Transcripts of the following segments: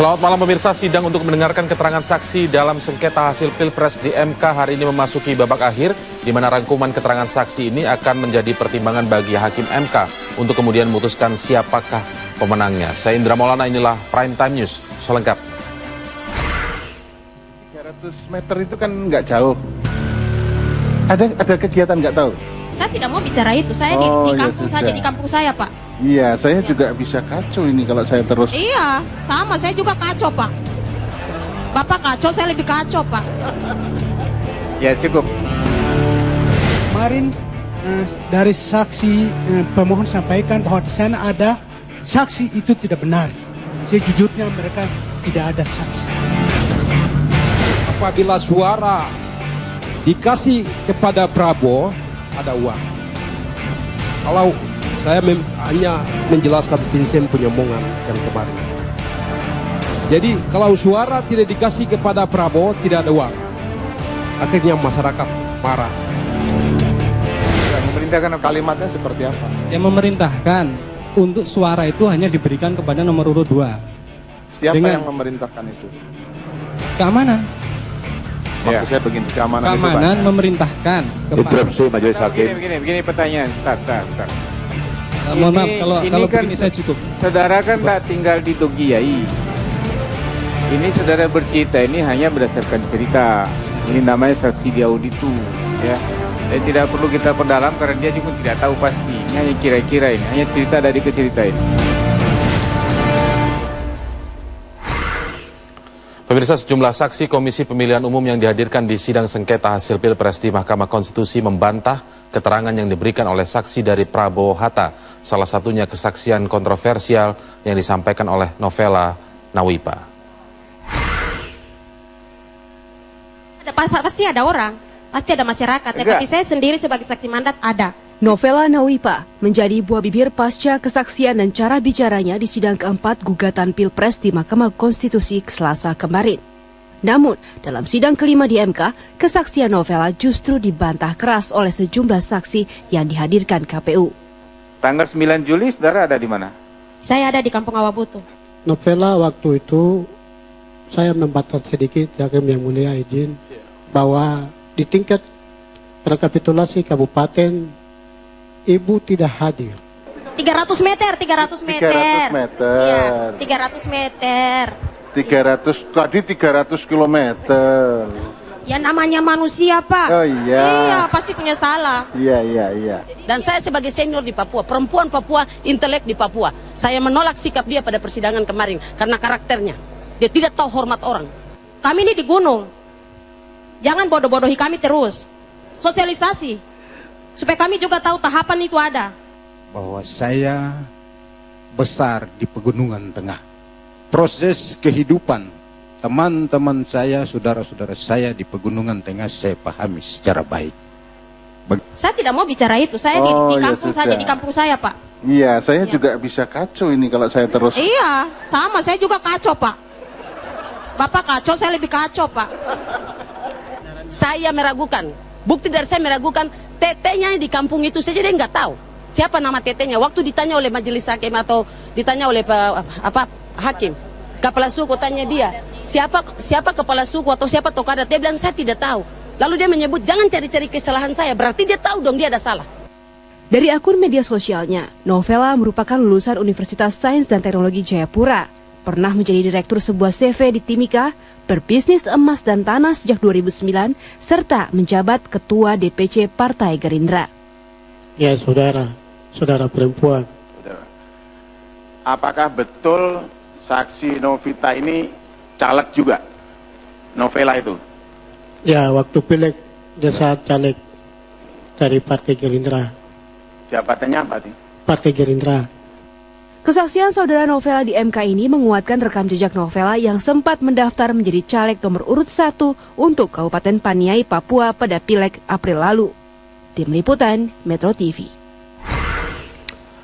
Selamat malam pemirsa, sidang untuk mendengarkan keterangan saksi dalam sengketa hasil Pilpres di MK hari ini memasuki babak akhir, di mana rangkuman keterangan saksi ini akan menjadi pertimbangan bagi Hakim MK untuk kemudian memutuskan siapakah pemenangnya. Saya Indra Maulana, inilah Prime Time News selengkap. 300 meter itu kan nggak jauh. Ada kegiatan nggak tahu? Saya tidak mau bicara itu, saya di kampung saja, di kampung saya, Pak. Iya, saya juga bisa kacau ini kalau saya terus. Iya, sama, saya juga kacau, Pak. Bapak kacau, saya lebih kacau, Pak. Ya, cukup. Kemarin dari saksi pemohon sampaikan bahwa di sana ada saksi, itu tidak benar. Sejujurnya mereka tidak ada saksi. Apabila suara dikasih kepada Prabowo, ada uang. Kalau saya hanya menjelaskan Vincent punya omongan yang kemarin. Jadi kalau suara tidak dikasih kepada Prabowo, tidak ada uang. Akhirnya masyarakat marah. Yang memerintahkan kalimatnya seperti apa? Yang memerintahkan untuk suara itu hanya diberikan kepada nomor urut 2. Siapa yang memerintahkan itu? Keamanan. Maksud saya begini, keamanan memerintahkan Interupsi Majelis Hakim. Begini pertanyaan, bentar. Mohon maaf, kalau kan begini saya cukup. Saudara kan tak tinggal di Togiai. Ini saudara bercerita ini hanya berdasarkan cerita. Ini namanya saksi di auditu, ya. Dan tidak perlu kita perdalam karena dia juga tidak tahu pasti. Ini hanya kira-kira ini, hanya cerita dari cerita ini. Pemirsa, sejumlah saksi Komisi Pemilihan Umum yang dihadirkan di sidang sengketa hasil Pilpres di Mahkamah Konstitusi membantah keterangan yang diberikan oleh saksi dari Prabowo Hatta. Salah satunya kesaksian kontroversial yang disampaikan oleh Novela Nawipa. Pasti ada orang, pasti ada masyarakat. Ya, tapi saya sendiri sebagai saksi mandat ada. Novela Nawipa menjadi buah bibir pasca kesaksian dan cara bicaranya di sidang keempat gugatan Pilpres di Mahkamah Konstitusi Selasa kemarin. Namun, dalam sidang kelima di MK, kesaksian Novela justru dibantah keras oleh sejumlah saksi yang dihadirkan KPU. Tanggal 9 Juli, saudara ada di mana? Saya ada di Kampung Awabutu. Novela waktu itu saya membantah sedikit, Hakim yang mulia izin, bahwa di tingkat rekapitulasi kabupaten Ibu tidak hadir. 300 meter. 300 meter. Iya, 300 meter. 300, tadi 300 kilometer. Ya namanya manusia, Pak. Oh iya. Iya, pasti punya salah. Iya. Dan saya sebagai senior di Papua, perempuan Papua, intelek di Papua, saya menolak sikap dia pada persidangan kemarin karena karakternya. Dia tidak tahu hormat orang. Kami ini di gunung. Jangan bodoh-bodohi kami terus. Sosialisasi. Supaya kami juga tahu tahapan itu ada. Bahwa saya besar di pegunungan tengah. Proses kehidupan teman-teman saya, saudara-saudara saya di pegunungan tengah saya pahami secara baik. Saya tidak mau bicara itu, saya di kampung saja, di kampung saya, Pak. Iya, saya juga bisa kacau ini kalau saya terus. Iya, sama, saya juga kacau, Pak. Bapak kacau, saya lebih kacau, Pak. Saya meragukan, bukti dari saya meragukan, tetenya di kampung itu saja dia nggak tahu siapa nama tetenya. Waktu ditanya oleh majelis hakim atau ditanya oleh hakim, kepala suku, tanya dia siapa kepala suku atau siapa tokoh adat, dia bilang saya tidak tahu. Lalu dia menyebut jangan cari-cari kesalahan saya, berarti dia tahu dong dia ada salah. Dari akun media sosialnya, Novela merupakan lulusan Universitas Sains dan Teknologi Jayapura, pernah menjadi direktur sebuah CV di Timika, berbisnis emas dan tanah sejak 2009, serta menjabat Ketua DPC Partai Gerindra. Ya, saudara perempuan. Apakah betul saksi Novita ini caleg juga? Novela itu? Ya, waktu pileg dia saat caleg dari Partai Gerindra. Jabatannya apa sih? Partai Gerindra. Kesaksian saudara Novela di MK ini menguatkan rekam jejak Novela yang sempat mendaftar menjadi caleg nomor urut 1 untuk Kabupaten Paniai, Papua pada Pileg April lalu. Tim Liputan, Metro TV.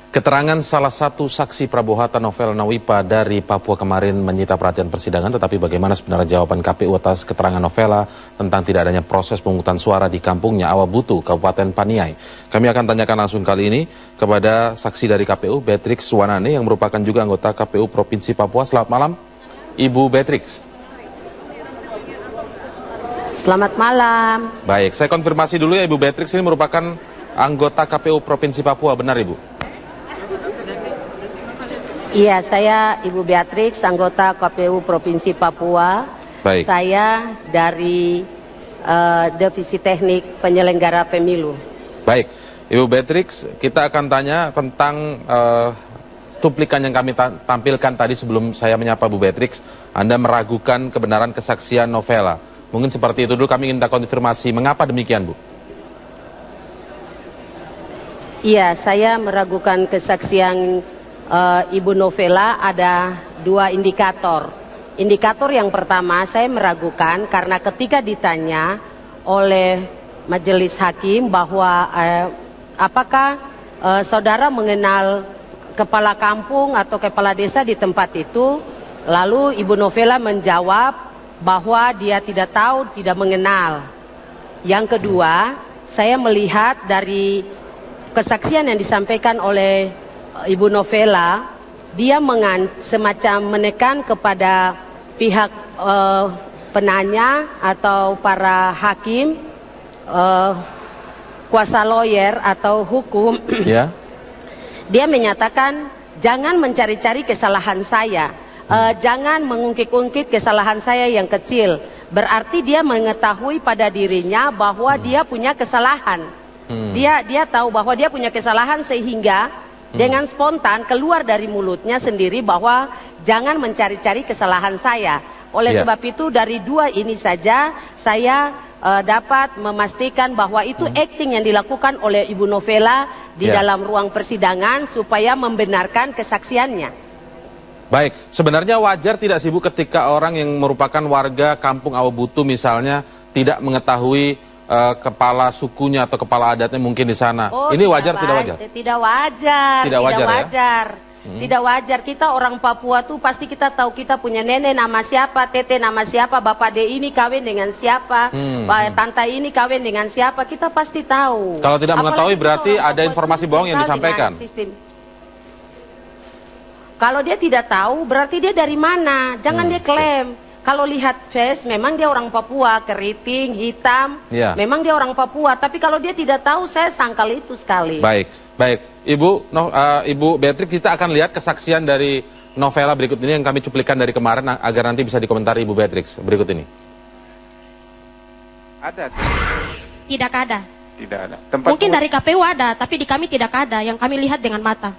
Keterangan salah satu saksi Prabowo Hatta, Novela Nawipa dari Papua kemarin menyita perhatian persidangan, tetapi bagaimana sebenarnya jawaban KPU atas keterangan Novela tentang tidak adanya proses pemungutan suara di kampungnya Awabutu, Kabupaten Paniai? Kami akan tanyakan langsung kali ini kepada saksi dari KPU, Beatrix Wanane, yang merupakan juga anggota KPU Provinsi Papua. Selamat malam, Ibu Beatrix. Selamat malam. Baik, saya konfirmasi dulu ya, Ibu Beatrix ini merupakan anggota KPU Provinsi Papua, benar Ibu? Iya, saya Ibu Beatrix, anggota KPU Provinsi Papua. Baik. Saya dari Divisi Teknik Penyelenggara Pemilu. Baik, Ibu Beatrix, kita akan tanya tentang cuplikan yang kami tampilkan tadi sebelum saya menyapa Bu Beatrix. Anda meragukan kebenaran kesaksian Novela. Mungkin seperti itu dulu, kami ingin konfirmasi. Mengapa demikian, Bu? Iya, saya meragukan kesaksian Ibu Novela ada 2 indikator. Indikator yang pertama, saya meragukan karena ketika ditanya oleh majelis hakim bahwa apakah saudara mengenal kepala kampung atau kepala desa di tempat itu, lalu Ibu Novela menjawab bahwa dia tidak tahu, tidak mengenal. Yang kedua, saya melihat dari kesaksian yang disampaikan oleh Ibu Novela, dia semacam menekan kepada pihak penanya atau para hakim, kuasa lawyer atau hukum. Ya. Dia menyatakan jangan mencari-cari kesalahan saya, jangan mengungkit-ungkit kesalahan saya yang kecil. Berarti dia mengetahui pada dirinya bahwa dia punya kesalahan. Dia tahu bahwa dia punya kesalahan sehingga dengan spontan keluar dari mulutnya sendiri bahwa jangan mencari-cari kesalahan saya. Oleh sebab itu dari 2 ini saja saya dapat memastikan bahwa itu acting yang dilakukan oleh Ibu Novela di dalam ruang persidangan supaya membenarkan kesaksiannya. Baik, sebenarnya wajar tidak sih Bu ketika orang yang merupakan warga kampung Awabutu misalnya tidak mengetahui kepala sukunya atau kepala adatnya mungkin di sana. Ini wajar tidak wajar? Tidak wajar. Tidak wajar. Tidak wajar. Kita orang Papua tuh pasti kita tahu kita punya nenek nama siapa, tete nama siapa, bapak de ini kawin dengan siapa, tante ini kawin dengan siapa, kita pasti tahu. Kalau tidak mengetahui berarti ada informasi bohong yang disampaikan. Kalau dia tidak tahu berarti dia dari mana? Jangan dia klaim. Kalau lihat face memang dia orang Papua, keriting, hitam, memang dia orang Papua. Tapi kalau dia tidak tahu, saya sangkal itu sekali. Baik, baik. Ibu Beatrix, kita akan lihat kesaksian dari Novela berikut ini yang kami cuplikan dari kemarin agar nanti bisa dikomentari Ibu Beatrix berikut ini. Ada? Tidak ada. Tidak ada. Mungkin dari KPU ada, tapi di kami tidak ada. Yang kami lihat dengan mata.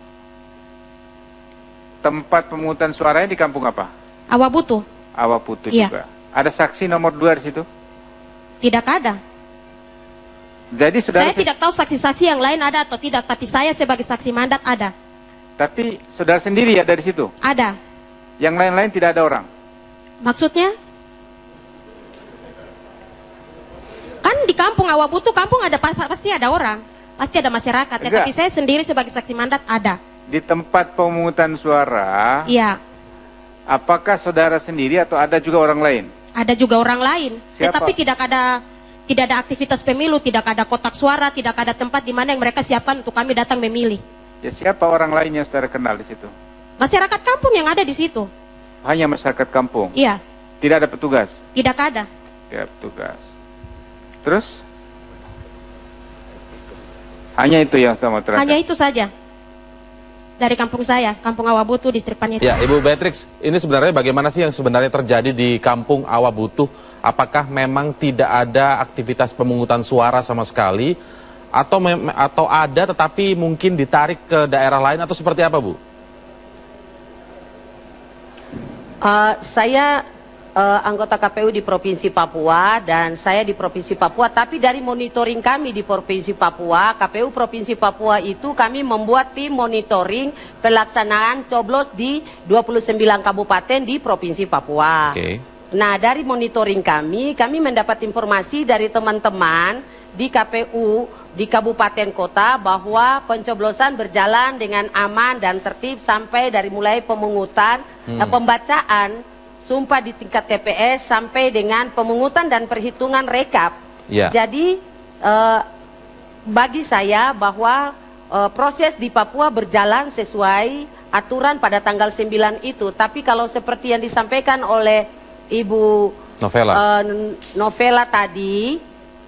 Tempat pemungutan suaranya di kampung apa? Awabutu. Awabutu juga. Ada saksi nomor 2 di situ? Tidak ada. Jadi saudara... Saya tidak tahu saksi-saksi yang lain ada atau tidak, tapi saya sebagai saksi mandat ada. Tapi saudara sendiri ya dari situ? Ada. Yang lain-lain tidak ada orang? Maksudnya? Kan di kampung Awabutu, kampung ada pasti ada orang. Pasti ada masyarakat. Ya, tapi saya sendiri sebagai saksi mandat ada. Di tempat pemungutan suara? Iya. Apakah saudara sendiri atau ada juga orang lain? Ada juga orang lain. Siapa? Tetapi tidak ada aktivitas pemilu, tidak ada kotak suara, tidak ada tempat di mana yang mereka siapkan untuk kami datang memilih. Ya, siapa orang lain yang saudara kenal di situ? Masyarakat kampung yang ada di situ. Hanya masyarakat kampung? Iya. Tidak ada petugas? Tidak ada. Tidak ada petugas. Terus? Hanya itu yang kamu terangkan? Hanya itu saja. Dari kampung saya, Kampung Awabutu, Distrik Panjaitan. Ya, Ibu Beatrix, ini sebenarnya bagaimana sih yang sebenarnya terjadi di Kampung Awabutu? Apakah memang tidak ada aktivitas pemungutan suara sama sekali, atau ada tetapi mungkin ditarik ke daerah lain, atau seperti apa, Bu? Saya anggota KPU di Provinsi Papua dan saya di Provinsi Papua, tapi dari monitoring kami di Provinsi Papua, KPU Provinsi Papua itu kami membuat tim monitoring pelaksanaan coblos di 29 kabupaten di Provinsi Papua. Nah, dari monitoring kami mendapat informasi dari teman-teman di KPU di kabupaten kota bahwa pencoblosan berjalan dengan aman dan tertib sampai dari mulai pemungutan, pembacaan sumpah di tingkat TPS sampai dengan pemungutan dan perhitungan rekap. Jadi bagi saya bahwa proses di Papua berjalan sesuai aturan pada tanggal 9 itu. Tapi kalau seperti yang disampaikan oleh Ibu Novela tadi,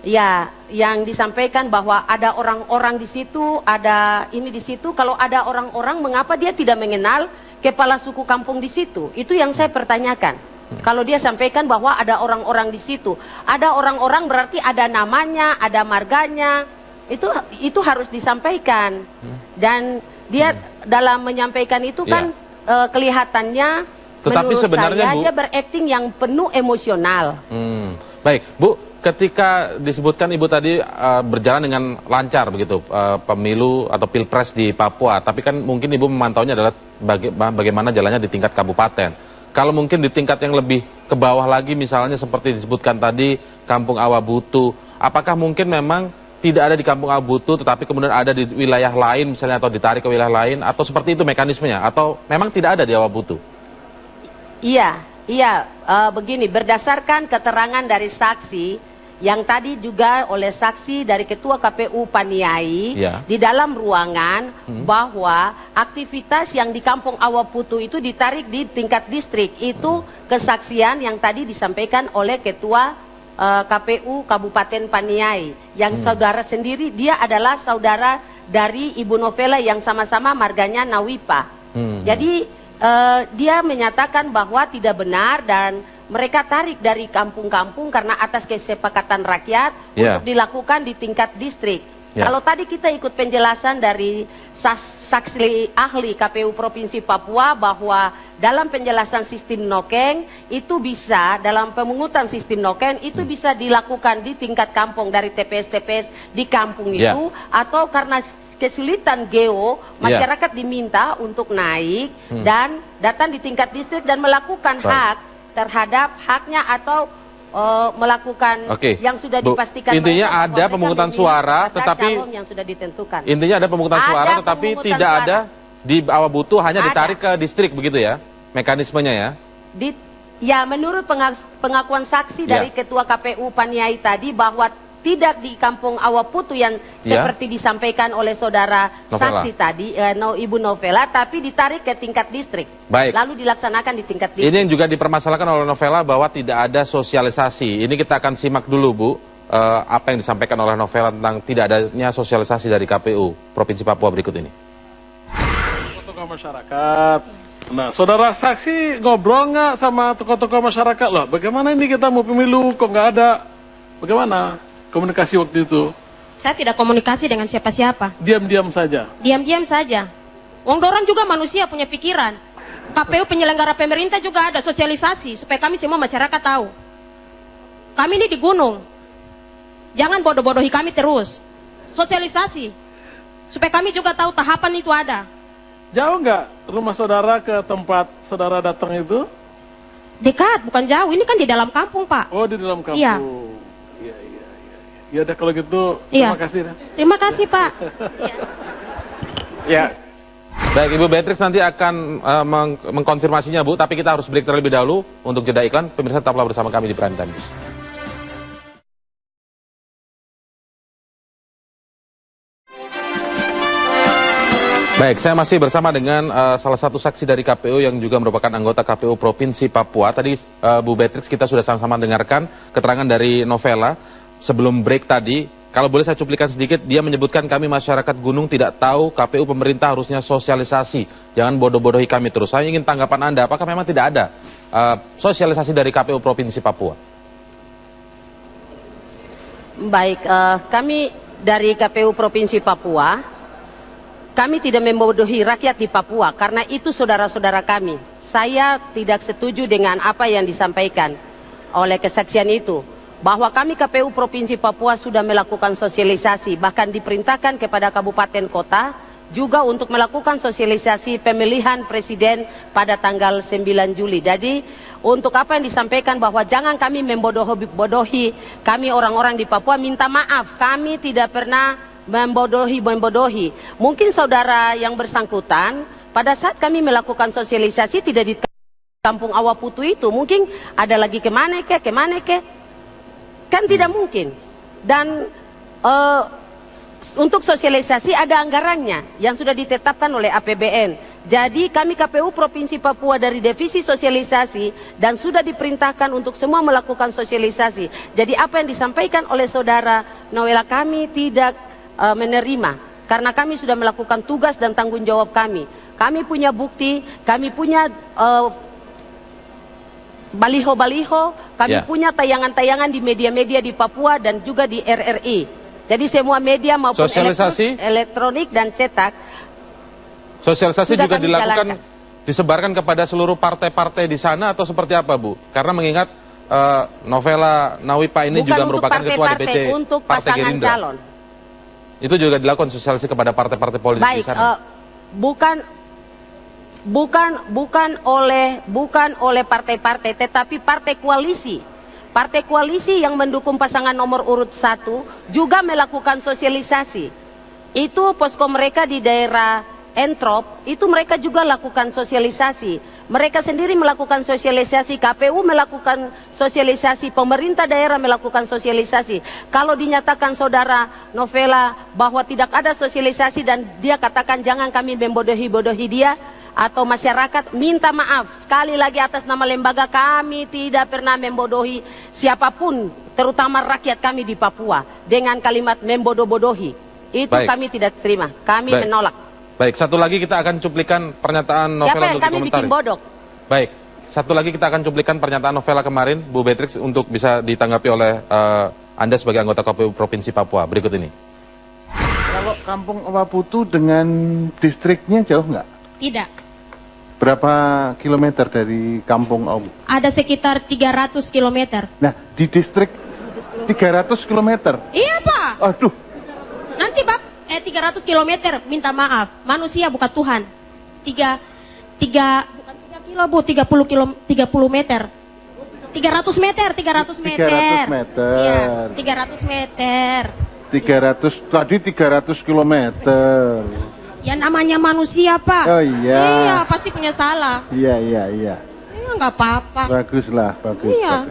ya, yang disampaikan bahwa ada orang-orang di situ, ada ini di situ. Kalau ada orang-orang, mengapa dia tidak mengenal kepala suku kampung di situ? Itu yang saya pertanyakan. Kalau dia sampaikan bahwa ada orang-orang di situ, ada orang-orang berarti ada namanya, ada marganya. Itu harus disampaikan. Dan dia dalam menyampaikan itu kan kelihatannya, tetapi menurut sebenarnya saya, Bu, dia berakting yang penuh emosional. Baik, Bu, ketika disebutkan Ibu tadi berjalan dengan lancar begitu pemilu atau pilpres di Papua, tapi kan mungkin Ibu memantaunya adalah bagaimana jalannya di tingkat kabupaten. Kalau mungkin di tingkat yang lebih ke bawah lagi, misalnya seperti disebutkan tadi Kampung Awabutu, apakah mungkin memang tidak ada di Kampung Awabutu tetapi kemudian ada di wilayah lain misalnya, atau ditarik ke wilayah lain, atau seperti itu mekanismenya, atau memang tidak ada di Awabutu? Iya, begini, berdasarkan keterangan dari saksi yang tadi juga oleh saksi dari Ketua KPU Paniai di dalam ruangan, bahwa aktivitas yang di Kampung Awabutu itu ditarik di tingkat distrik. Itu kesaksian yang tadi disampaikan oleh Ketua KPU Kabupaten Paniai, yang saudara sendiri, dia adalah saudara dari Ibu Novela yang sama-sama marganya Nawipa. Jadi dia menyatakan bahwa tidak benar dan mereka tarik dari kampung-kampung karena atas kesepakatan rakyat untuk dilakukan di tingkat distrik. Kalau tadi kita ikut penjelasan dari saksi ahli KPU Provinsi Papua bahwa dalam penjelasan sistem Nokeng itu bisa, dalam pemungutan sistem Nokeng itu bisa dilakukan di tingkat kampung dari TPS-TPS di kampung itu, atau karena kesulitan geo, masyarakat diminta untuk naik dan datang di tingkat distrik dan melakukan hak terhadap haknya atau melakukan yang sudah dipastikan. Intinya ada pemungutan suara, tetapi yang sudah ditentukan. Intinya ada pemungutan suara, tetapi tidak ada di Awabutu, hanya ditarik ke distrik begitu ya, mekanismenya ya? Ya, menurut pengakuan saksi dari Ketua KPU Paniai tadi, bahwa tidak di Kampung Awabutu yang seperti disampaikan oleh saudara saksi tadi, Ibu Novela, tapi ditarik ke tingkat distrik. Baik. Lalu dilaksanakan di tingkat distrik. Ini yang juga dipermasalahkan oleh Novela bahwa tidak ada sosialisasi. Ini kita akan simak dulu, Bu, apa yang disampaikan oleh Novela tentang tidak adanya sosialisasi dari KPU Provinsi Papua berikut ini. Tokoh masyarakat. Nah, saudara saksi ngobrol nggak sama tokoh-tokoh masyarakat loh? Bagaimana ini kita mau pemilu kok nggak ada? Bagaimana komunikasi waktu itu? Saya tidak komunikasi dengan siapa-siapa. Diam-diam saja? Diam-diam saja. Wong dorang juga manusia punya pikiran. KPU penyelenggara pemerintah juga ada sosialisasi supaya kami semua masyarakat tahu. Kami ini di gunung. Jangan bodoh-bodohi kami terus. Sosialisasi supaya kami juga tahu tahapan itu ada. Jauh nggak rumah saudara ke tempat saudara datang itu? Dekat, bukan jauh. Ini kan di dalam kampung, Pak. Oh, di dalam kampung. Iya. Ya udah kalau gitu, terima kasih. Terima kasih, Pak. Ya. Baik, Ibu Beatrix nanti akan mengkonfirmasinya, Bu, tapi kita harus break terlebih dahulu untuk jeda iklan. Pemirsa tetaplah bersama kami di Prime Time News. Baik, saya masih bersama dengan salah satu saksi dari KPU yang juga merupakan anggota KPU Provinsi Papua. Tadi Bu Beatrix kita sudah sama-sama dengarkan keterangan dari Novela. Sebelum break tadi, kalau boleh saya cuplikan sedikit, dia menyebutkan kami masyarakat gunung tidak tahu KPU pemerintah harusnya sosialisasi. Jangan bodoh-bodohi kami terus. Saya ingin tanggapan Anda, apakah memang tidak ada sosialisasi dari KPU Provinsi Papua? Baik, kami dari KPU Provinsi Papua, kami tidak membodohi rakyat di Papua karena itu saudara-saudara kami. Saya tidak setuju dengan apa yang disampaikan oleh kesaksian itu, bahwa kami KPU Provinsi Papua sudah melakukan sosialisasi, bahkan diperintahkan kepada kabupaten kota juga untuk melakukan sosialisasi pemilihan presiden pada tanggal 9 Juli. Jadi untuk apa yang disampaikan bahwa jangan kami membodohi kami orang-orang di Papua, minta maaf, kami tidak pernah membodohi. Mungkin saudara yang bersangkutan pada saat kami melakukan sosialisasi tidak di Kampung Awabutu itu, mungkin ada lagi kemana ke, kan tidak mungkin. Dan untuk sosialisasi ada anggarannya yang sudah ditetapkan oleh APBN. Jadi kami KPU Provinsi Papua dari divisi sosialisasi dan sudah diperintahkan untuk semua melakukan sosialisasi. Jadi apa yang disampaikan oleh saudara Nowela kami tidak menerima, karena kami sudah melakukan tugas dan tanggung jawab kami. Kami punya bukti, kami punya baliho-baliho, kami punya tayangan-tayangan di media-media di Papua dan juga di RRI. Jadi semua media maupun elektronik dan cetak. Sosialisasi juga dilakukan, disebarkan kepada seluruh partai-partai di sana atau seperti apa, Bu? Karena mengingat Nowela Nawipa ini bukan juga merupakan ketua DPC untuk Partai pasangan Gerindra. Calon. Itu juga dilakukan sosialisasi kepada partai-partai politik di sana. Bukan oleh partai-partai, tetapi partai koalisi. Partai koalisi yang mendukung pasangan nomor urut 1 juga melakukan sosialisasi. Itu posko mereka di daerah Entrop, itu mereka juga lakukan sosialisasi. Mereka sendiri melakukan sosialisasi, KPU melakukan sosialisasi, pemerintah daerah melakukan sosialisasi. Kalau dinyatakan saudara Nowela bahwa tidak ada sosialisasi dan dia katakan jangan kami membodohi-bodohi dia, atau masyarakat, minta maaf sekali lagi atas nama lembaga, kami tidak pernah membodohi siapapun, terutama rakyat kami di Papua dengan kalimat membodoh-bodohi. Itu kami tidak terima, kami menolak. Baik, satu lagi kita akan cuplikan pernyataan Nowela untuk dikomentari. Bikin bodoh? Baik, satu lagi kita akan cuplikan pernyataan Nowela kemarin, Bu Beatrix, untuk bisa ditanggapi oleh Anda sebagai anggota KPU Provinsi Papua. Berikut ini. Kalau Kampung Awaputu dengan distriknya jauh nggak? Tidak. Berapa kilometer dari Kampung Awu? Ada sekitar 300 km. Nah, di distrik 300 km? Iya, Pak. Aduh. Nanti, Pak, 300 km, minta maaf. Manusia bukan Tuhan. Bukan 3 kilo, Bu, 30 meter. 300 meter. 300 meter. Iya, 300 meter. 300, tadi 300 kilometer. Ya namanya manusia, Pak. Oh iya. Iya, pasti punya salah. Iya. Iya, nggak apa-apa. Baguslah, bagus. Iya.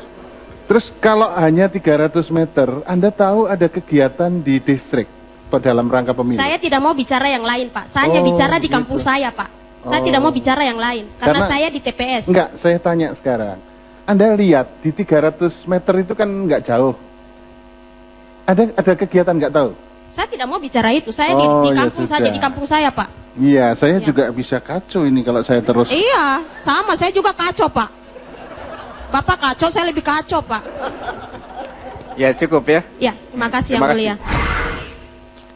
Terus kalau hanya 300 meter, Anda tahu ada kegiatan di distrik dalam rangka pemilu? Saya tidak mau bicara yang lain, Pak. Saya hanya bicara di kampung saya, Pak. Saya tidak mau bicara yang lain, karena saya di TPS. Enggak, saya tanya sekarang. Anda lihat di 300 meter itu kan nggak jauh. Ada kegiatan nggak tahu? Saya tidak mau bicara itu. Saya di kampung saja, di kampung saya, Pak. Iya, saya juga bisa kacau ini kalau saya terus. Iya, sama. Saya juga kacau, Pak. Bapak kacau, saya lebih kacau, Pak. Ya, cukup ya. Ya, terima kasih Yang Mulia.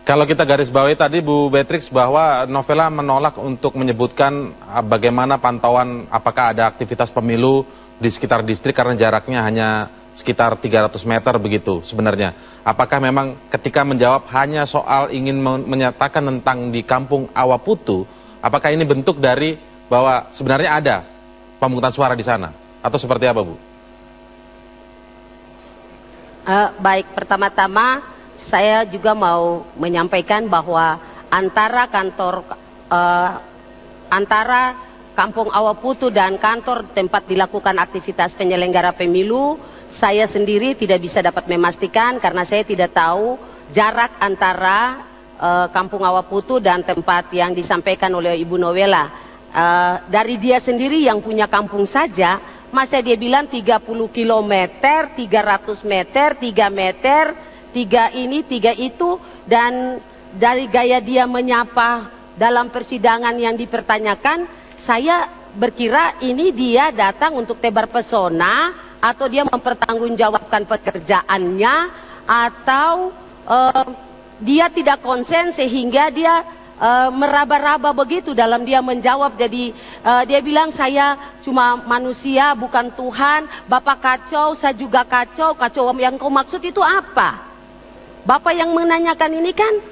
Kalau kita garis bawahi tadi, Bu Beatrix, bahwa Nowela menolak untuk menyebutkan bagaimana pantauan apakah ada aktivitas pemilu di sekitar distrik karena jaraknya hanya sekitar 300 meter begitu sebenarnya. Apakah memang ketika menjawab hanya soal ingin menyatakan tentang di Kampung Awaputu, apakah ini bentuk dari bahwa sebenarnya ada pemungutan suara di sana? Atau seperti apa, Bu? Baik, pertama-tama saya juga mau menyampaikan bahwa antara Kampung Awaputu dan kantor tempat dilakukan aktivitas penyelenggara pemilu, saya sendiri tidak bisa dapat memastikan karena saya tidak tahu jarak antara Kampung Awaputu dan tempat yang disampaikan oleh Ibu Nowela. Dari dia sendiri yang punya kampung saja, masa dia bilang 30 km, 300 meter, 3 meter, 3 ini, 3 itu, dan dari gaya dia menyapa dalam persidangan yang dipertanyakan, saya berkira ini dia datang untuk tebar pesona, atau dia mempertanggungjawabkan pekerjaannya, atau dia tidak konsen sehingga dia meraba-raba begitu dalam dia menjawab. Jadi dia bilang saya cuma manusia bukan Tuhan, Bapak kacau, saya juga kacau. Kacau yang kau maksud itu apa? Bapak yang menanyakan ini kan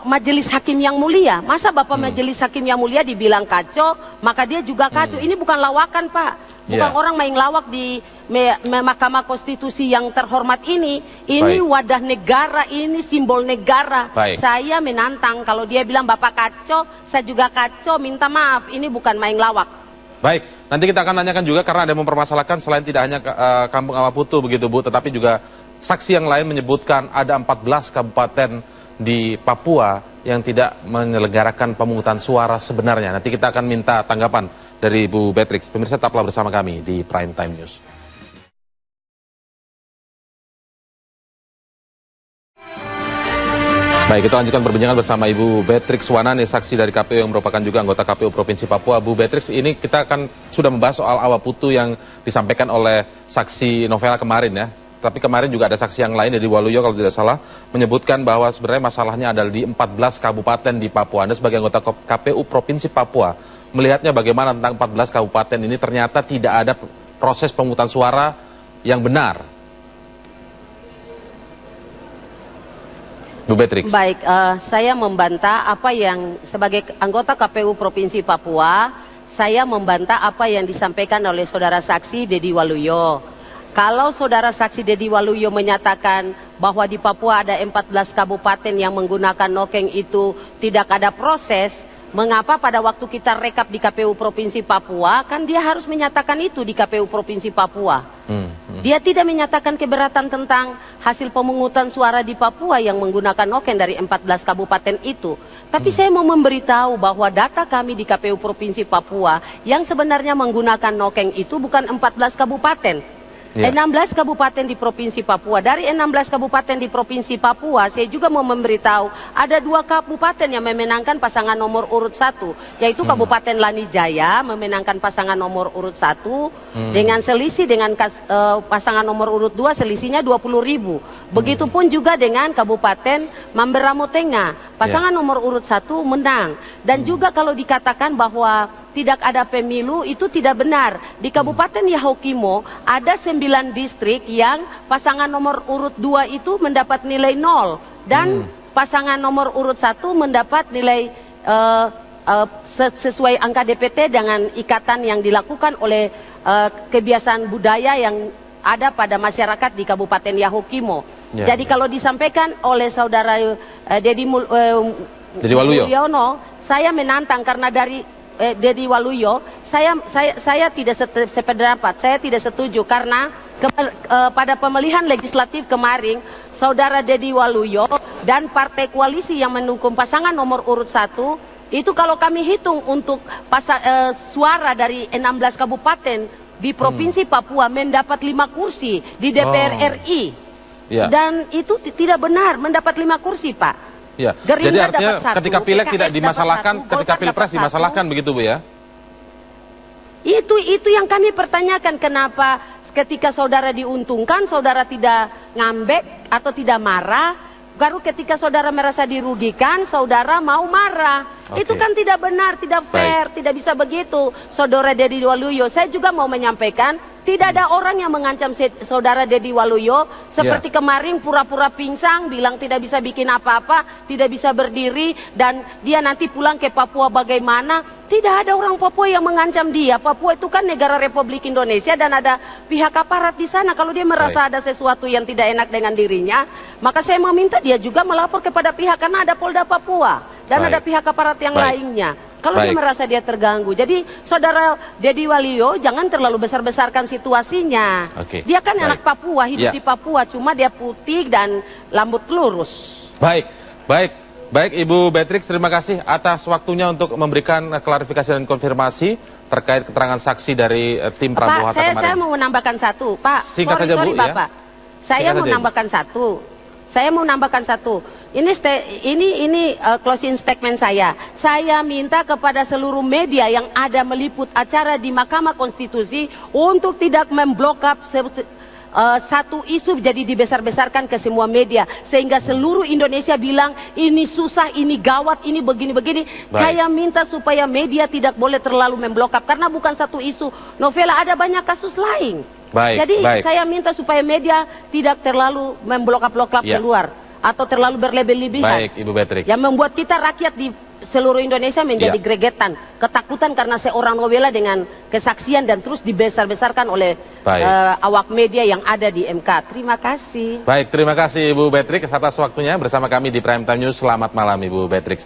majelis hakim yang mulia. Masa Bapak majelis hakim yang mulia dibilang kacau, maka dia juga kacau. Ini bukan lawakan, Pak. Bukan orang main lawak di Mahkamah Konstitusi yang terhormat ini. Ini wadah negara, ini simbol negara. Saya menantang kalau dia bilang Bapak kacau, saya juga kacau, minta maaf. Ini bukan main lawak. Baik, nanti kita akan tanyakan juga karena ada yang mempermasalahkan selain tidak hanya Kampung Awaputu begitu, Bu, tetapi juga saksi yang lain menyebutkan ada 14 kabupaten di Papua yang tidak menyelenggarakan pemungutan suara sebenarnya? Nanti kita akan minta tanggapan dari Bu Beatrix. Pemirsa, tetaplah bersama kami di Prime Time News. Baik, kita lanjutkan perbincangan bersama Ibu Beatrix Wanane, saksi dari KPU yang merupakan juga anggota KPU Provinsi Papua. Bu Beatrix, ini kita akan sudah membahas soal awaputu yang disampaikan oleh saksi Novela kemarin ya. Tapi kemarin juga ada saksi yang lain dari Waluyo kalau tidak salah, menyebutkan bahwa sebenarnya masalahnya adalah di 14 kabupaten di Papua. Anda sebagai anggota KPU Provinsi Papua, melihatnya bagaimana tentang 14 kabupaten ini ternyata tidak ada proses pemungutan suara yang benar? Bu Beatrix. Baik, saya membantah apa yang sebagai anggota KPU Provinsi Papua, saya membantah apa yang disampaikan oleh saudara saksi Dedi Waluyo. Kalau saudara saksi Dedi Waluyo menyatakan bahwa di Papua ada 14 kabupaten yang menggunakan nokeng itu tidak ada proses, mengapa pada waktu kita rekap di KPU Provinsi Papua, kan dia harus menyatakan itu di KPU Provinsi Papua. Dia tidak menyatakan keberatan tentang hasil pemungutan suara di Papua yang menggunakan noken dari 14 kabupaten itu. Tapi saya mau memberitahu bahwa data kami di KPU Provinsi Papua yang sebenarnya menggunakan noken itu bukan 14 kabupaten. 16 kabupaten di Provinsi Papua. Dari 16 kabupaten di Provinsi Papua, saya juga mau memberitahu ada 2 kabupaten yang memenangkan pasangan nomor urut 1, yaitu Kabupaten Lanijaya memenangkan pasangan nomor urut 1 dengan selisih dengan pasangan nomor urut 2 selisihnya 20.000. Begitupun juga dengan Kabupaten Mamberamo Tengah, pasangan nomor urut 1 menang. Dan juga kalau dikatakan bahwa tidak ada pemilu, itu tidak benar. Di Kabupaten Yahukimo ada 9 distrik yang pasangan nomor urut 2 itu mendapat nilai 0 dan pasangan nomor urut 1 mendapat nilai sesuai angka DPT dengan ikatan yang dilakukan oleh kebiasaan budaya yang ada pada masyarakat di Kabupaten Yahukimo. Jadi kalau disampaikan oleh saudara Dedi Mulyono, saya menantang karena dari Dedi Waluyo, saya tidak sependapat, saya tidak setuju karena pada pemilihan legislatif kemarin, saudara Dedi Waluyo dan partai koalisi yang mendukung pasangan nomor urut 1 itu kalau kami hitung untuk suara dari 16 kabupaten di Provinsi Papua mendapat 5 kursi di DPR RI. Dan itu tidak benar mendapat 5 kursi, Pak. Ya. Jadi artinya ketika pileg tidak dimasalahkan, ketika pilpres dimasalahkan begitu Bu ya? Itu yang kami pertanyakan, kenapa ketika saudara diuntungkan saudara tidak ngambek atau tidak marah, baru ketika saudara merasa dirugikan saudara mau marah. Itu kan tidak benar, tidak fair, tidak bisa begitu. Saudara Dedi Waluyo, saya juga mau menyampaikan, tidak ada orang yang mengancam saudara Dedi Waluyo seperti kemarin pura-pura pingsan, bilang tidak bisa bikin apa-apa, tidak bisa berdiri, dan dia nanti pulang ke Papua bagaimana. Tidak ada orang Papua yang mengancam dia. Papua itu kan negara Republik Indonesia dan ada pihak aparat di sana. Kalau dia merasa ada sesuatu yang tidak enak dengan dirinya, maka saya meminta dia juga melapor kepada pihak, karena ada Polda Papua dan ada pihak aparat yang lainnya. Kalau dia merasa dia terganggu. Jadi saudara Dedi Waluyo jangan terlalu besar-besarkan situasinya. Dia kan anak Papua, hidup di Papua, cuma dia putih dan rambut lurus. Baik Ibu Beatrix, terima kasih atas waktunya untuk memberikan klarifikasi dan konfirmasi terkait keterangan saksi dari tim Prabowo Hatta kemarin. Saya mau menambahkan satu, Pak. Singkat saja Bu, Bapak. Saya mau menambahkan satu. Saya mau menambahkan satu. Ini closing statement saya. Saya minta kepada seluruh media yang ada meliput acara di Mahkamah Konstitusi untuk tidak memblokap satu isu jadi dibesar-besarkan ke semua media sehingga seluruh Indonesia bilang ini susah, ini gawat, ini begini-begini. Saya minta supaya media tidak boleh terlalu memblokap karena bukan satu isu. Novela ada banyak kasus lain. Jadi saya minta supaya media tidak terlalu memblokap-blokap keluar atau terlalu berlebih-lebihan. Ibu Beatrix. Yang membuat kita rakyat di seluruh Indonesia menjadi gregetan, ketakutan karena seorang Novela dengan kesaksian dan terus dibesar-besarkan oleh awak media yang ada di MK. Terima kasih. Terima kasih Ibu Beatrix atas waktunya bersama kami di Prime Time News. Selamat malam Ibu Beatrix.